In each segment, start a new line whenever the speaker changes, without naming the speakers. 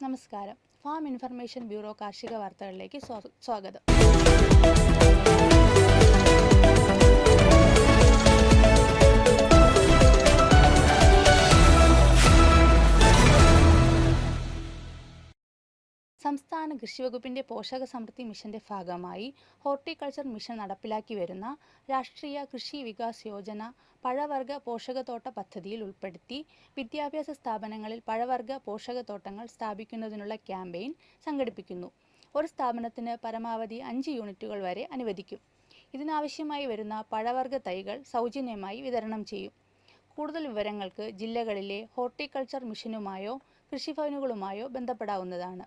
നമസ്കാരം. Farm information bureau കാർഷിക വാർത്തകളിലേക്ക് സ്വാഗതം. സംസ്ഥാന കൃഷിവകുപ്പിന്റെ പോഷക സമൃദ്ധി മിഷന്റെ ഭാഗമായി ഹോർട്ടിക്കൾച്ചർ മിഷൻ നടപ്പിലാക്കി വരുന്ന രാഷ്ട്രീയ കൃഷി വികാസ് യോജന പഴവർഗ പോഷകത്തോട്ട പദ്ധതിയിൽ ഉൾപ്പെടുത്തി വിദ്യാഭ്യാസ സ്ഥാപനങ്ങളിൽ പഴവർഗ പോഷകത്തോട്ടങ്ങൾ സ്ഥാപിക്കുന്നതിനുള്ള ക്യാമ്പയിൻ സംഘടിപ്പിക്കുന്നു. ഒരു സ്ഥാപനത്തിന് പരമാവധി 5 യൂണിറ്റുകൾ വരെ അനുവദിക്കും. ഇതിനാവശ്യമായി വരുന്ന പഴവർഗ തൈകൾ സൗജന്യമായി വിതരണം ചെയ്യും. കൂടുതൽ വിവരങ്ങൾക്ക് ജില്ലകളിലെ ഹോർട്ടിക്കൾച്ചർ മിഷനുമായോ കൃഷിഭവനുകളുമായോ ബന്ധപ്പെടാവുന്നതാണ്.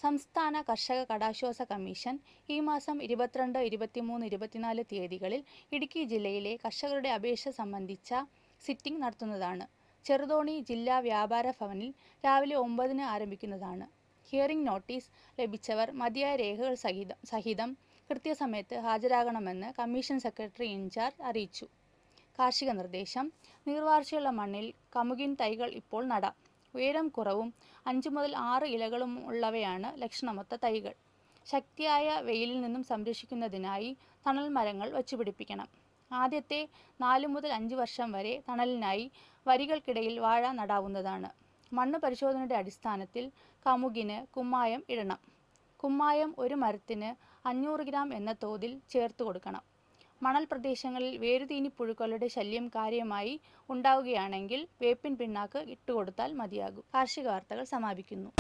സംസ്ഥാന കർഷക കടാശ്വാസ കമ്മീഷൻ ഈ മാസം 22, 23, 24 തീയതികളിൽ ഇടുക്കി ജില്ലയിലെ കർഷകരുടെ അപേക്ഷ സംബന്ധിച്ച സിറ്റിംഗ് നടത്തുന്നതാണ്. ചെറുതോണി ജില്ലാ വ്യാപാര ഭവനിൽ രാവിലെ 9-ന് ആരംഭിക്കുന്നതാണ്. ഹിയറിംഗ് നോട്ടീസ് ലഭിച്ചവർ മതിയായ രേഖകൾ സഹിതം കൃത്യസമയത്ത് ഹാജരാകണമെന്ന് കമ്മീഷൻ സെക്രട്ടറി ഇൻചാർജ് അറിയിച്ചു. കാർഷിക നിർദ്ദേശം: നീർവാർച്ചയുള്ള മണ്ണിൽ കമുകിൻ തൈകൾ ഇപ്പോൾ നടാം. ഉയരം കുറവും 5 മുതൽ 6 ഇലകളും ഉള്ളവയാണ് ലക്ഷണമൊത്ത തൈകൾ. ശക്തിയായ വെയിലിൽ നിന്നും സംരക്ഷിക്കുന്നതിനായി തണൽ മരങ്ങൾ വച്ചുപിടിപ്പിക്കണം. ആദ്യത്തെ 4 മുതൽ 5 വർഷം വരെ തണലിനായി വരികൾക്കിടയിൽ വാഴ നടാവുന്നതാണ്. മണ്ണ് പരിശോധനയുടെ അടിസ്ഥാനത്തിൽ കമുകിന് കുമ്മായം ഇടണം. കുമ്മായം ഒരു മരത്തിന് 500 ഗ്രാം എന്ന തോതിൽ ചേർത്ത് കൊടുക്കണം. മണൽ പ്രദേശങ്ങളിൽ വേരുതീനി പുഴുക്കളുടെ ശല്യം കാര്യമായി ഉണ്ടാവുകയാണെങ്കിൽ വേപ്പിൻ പിണ്ണാക്ക് ഇട്ടുകൊടുത്താൽ മതിയാകും. കാർഷിക വാർത്തകൾ സമാപിക്കുന്നു.